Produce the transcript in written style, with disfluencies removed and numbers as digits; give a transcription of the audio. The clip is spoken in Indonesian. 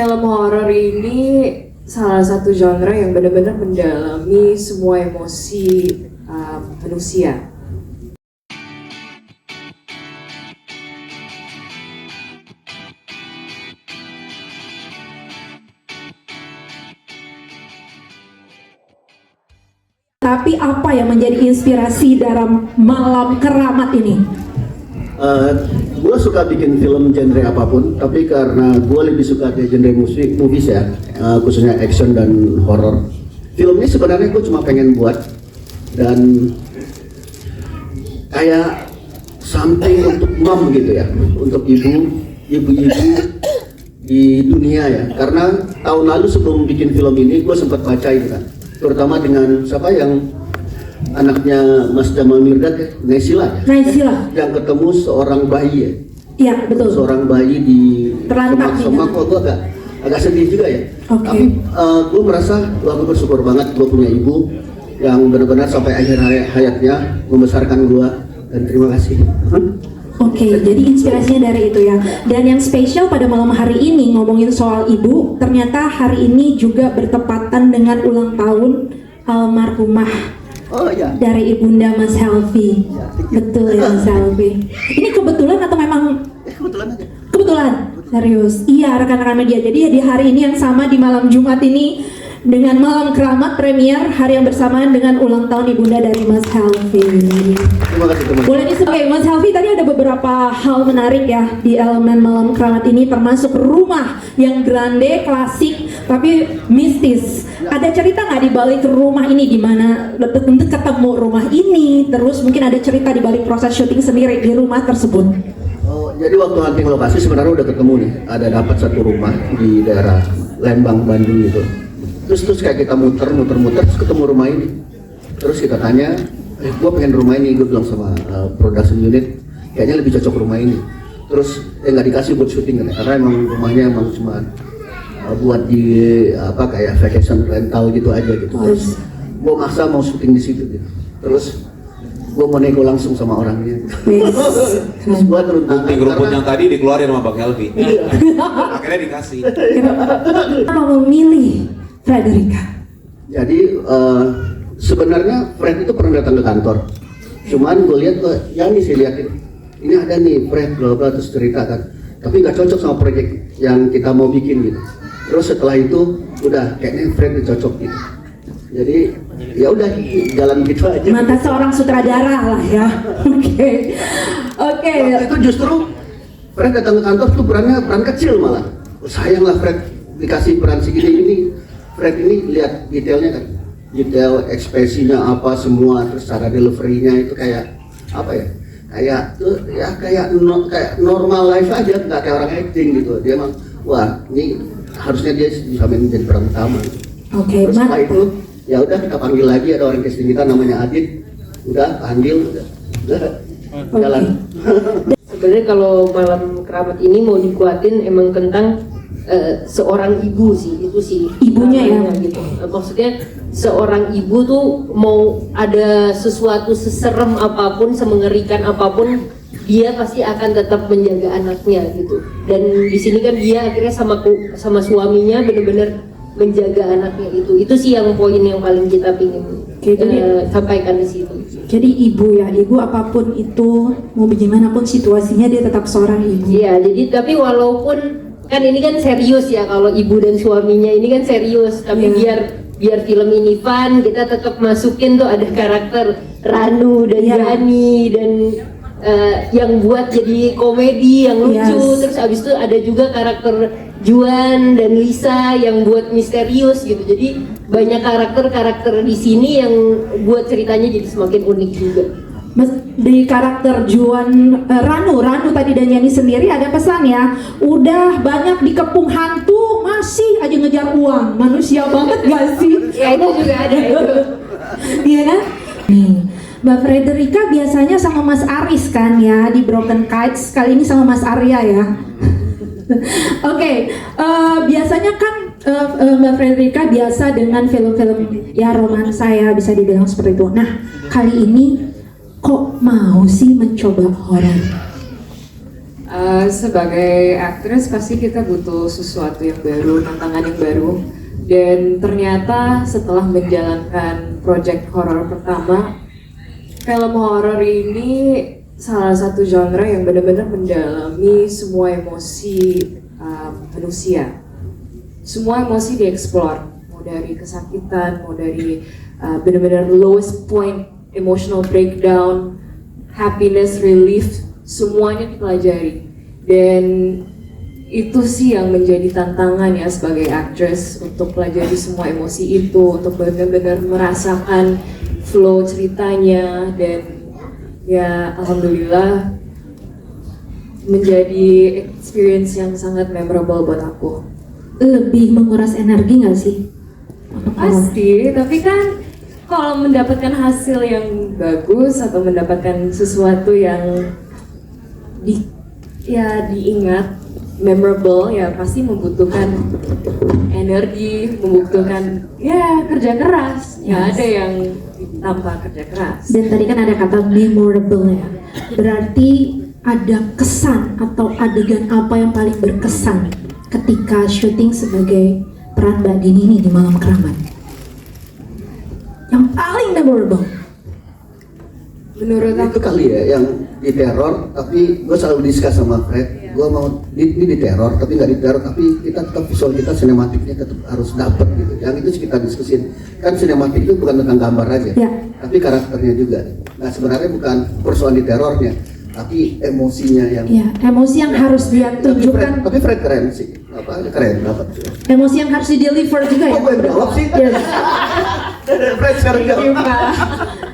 Film horor ini salah satu genre yang benar-benar mendalami semua emosi manusia. Tapi apa yang menjadi inspirasi dalam Malam Keramat ini? Gue suka bikin film genre apapun, tapi karena gue lebih suka di genre movies ya, khususnya action dan horror. Film ini sebenarnya gue cuma pengen buat dan kayak something untuk mom gitu ya, untuk ibu-ibu di dunia ya. Karena tahun lalu sebelum bikin film ini gue sempat baca itu kan, terutama dengan siapa yang anaknya Mas Jamal Mirdad ya, Naysila yang ketemu seorang bayi ya. Iya, betul. Seorang bayi di terlantar. Kok gue agak sedih juga ya. Okay. Tapi gue merasa gue bersyukur banget gue punya ibu yang benar-benar sampai akhir hayatnya membesarkan gue, dan terima kasih. Oke, jadi inspirasinya dari itu ya. Dan yang spesial pada malam hari ini ngomongin soal ibu, ternyata hari ini juga bertepatan dengan ulang tahun almarhumah dari ibunda Mas Helvi. Betul ya Mas Helvi. Ini kebetulan atau memang? Kebetulan aja. Kebetulan, serius. Iya, rekan-rekan media. Jadi di hari ini yang sama di malam Jumat ini dengan Malam Keramat premier hari yang bersamaan dengan ulang tahun ibunda dari Mas Helvi. Terima kasih teman. Boleh disebut, Mas Helvi, tadi ada beberapa hal menarik ya di elemen Malam Keramat ini, termasuk rumah yang grande, klasik, tapi mistis. Ada cerita nggak di balik rumah ini, di mana ketemu rumah ini, terus mungkin ada cerita di balik proses syuting sendiri di rumah tersebut? Oh, jadi waktu hunting lokasi sebenarnya udah ketemu nih, ada dapat satu rumah di daerah Lembang, Bandung gitu. Terus kayak kita muter terus ketemu rumah ini. Terus kita tanya, gue pengen rumah ini, gue bilang sama production unit, kayaknya lebih cocok rumah ini. Terus nggak dikasih buat syuting kan, karena emang rumahnya emang cuma buat di kayak vacation rental gitu aja gitu. Terus gue maksa mau syuting di situ gitu. Terus gue mau nego langsung sama orangnya. Terus gue turun tangan. Bukti rumput yang tadi dikeluarin sama Bang Helvi. Akhirnya dikasih. Kenapa memilih Frederica? Jadi sebenarnya Fred itu pernah datang ke kantor. Cuman gue lihat yang ini saya liatin, ini ada nih Fred bla bla terus cerita kan. Tapi nggak cocok sama proyek yang kita mau bikin gitu. Terus setelah itu udah kayaknya Fred itu cocok gitu. Jadi ya udah jalan gitu aja. Mata seorang sutradara lah ya. Oke. Waktu itu justru Fred datang ke kantor tuh peran kecil malah. Sayang lah Fred dikasih peran segini ini. Fred ini lihat detailnya kan, detail ekspresinya apa semua, terus cara deliverynya itu kayak apa ya? Kayak normal life aja, nggak kayak orang acting gitu. Dia emang wah ini harusnya dia bisa menjadi peran utama. Oke, terus setelah itu ya udah kita panggil lagi, ada orang casting kita namanya Adit, udah panggil udah jalan. Sebenarnya kalau Malam Keramat ini mau dikuatin emang tentang seorang ibu sih, itu sih ibunya ya gitu. Maksudnya seorang ibu tuh mau ada sesuatu seserem apapun, semengerikan apapun, dia pasti akan tetap menjaga anaknya gitu. Dan di sini kan dia akhirnya sama suaminya benar-benar menjaga anaknya itu. Itu sih yang poin yang paling kita pingin sampaikan di situ. Jadi ibu ya, ibu apapun itu, mau bagaimanapun situasinya dia tetap seorang ibu. Iya, jadi tapi walaupun kan ini kan serius ya, kalau ibu dan suaminya ini kan serius, tapi biar film ini fun, kita tetap masukin tuh ada karakter Ranu dan Yani dan yang buat jadi komedi yang lucu. Terus abis itu ada juga karakter Juan dan Lisa yang buat misterius gitu. Jadi banyak karakter di sini yang buat ceritanya jadi semakin unik juga. Di karakter Juan, Ranu tadi dan Yani sendiri ada pesan ya, udah banyak dikepung hantu masih aja ngejar uang, manusia banget gak sih? Ya itu juga ada itu. Iya kan? Nih, Mbak Frederica biasanya sama Mas Aris kan ya di Broken Kites, kali ini sama Mas Arya ya. Oke, biasanya kan Mbak Frederica biasa dengan film-film ya romansa ya, bisa dibilang seperti itu. Nah, kali ini kok mau sih mencoba horor? Sebagai aktris pasti kita butuh sesuatu yang baru, tantangan yang baru. Dan ternyata setelah menjalankan project horor pertama, film horor ini salah satu genre yang benar-benar mendalami semua emosi manusia. Semua emosi dieksplor, mau dari kesakitan, mau dari benar-benar lowest point, emotional breakdown, happiness, relief, semuanya dipelajari. Dan itu sih yang menjadi tantangan ya sebagai actress, untuk pelajari semua emosi itu, untuk benar-benar merasakan flow ceritanya. Dan ya alhamdulillah menjadi experience yang sangat memorable buat aku. Lebih menguras energi nggak sih? Pasti, tapi kan kalau mendapatkan hasil yang bagus atau mendapatkan sesuatu yang diingat, memorable, ya pasti membutuhkan energi, membutuhkan ya kerja keras. Nggak ada yang tanpa kerja keras. Dan tadi kan ada kata memorable ya. Berarti ada kesan atau adegan apa yang paling berkesan ketika syuting sebagai peran Mbak Dini ini di Malam Keramat? Yang paling memorable. Menurut Itu aku kali ya yang di teror, tapi gue selalu diskus sama Fred, gue mau ini di teror tapi nggak di teror, tapi kita tetap visual kita sinematiknya tetap harus dapet gitu. Yang itu kita diskusin, kan sinematik itu bukan tentang gambar aja, Ya. tapi karakternya juga. Nah sebenarnya bukan persoalan di terornya, tapi emosinya yang. Ya, emosi yang harus dia tunjukkan, Tapi Fred keren sih, keren dapat. emosi yang harus di deliver juga ya. Kok gue yang jawab sih? Yes. Fred sekarang jawab. Mbak.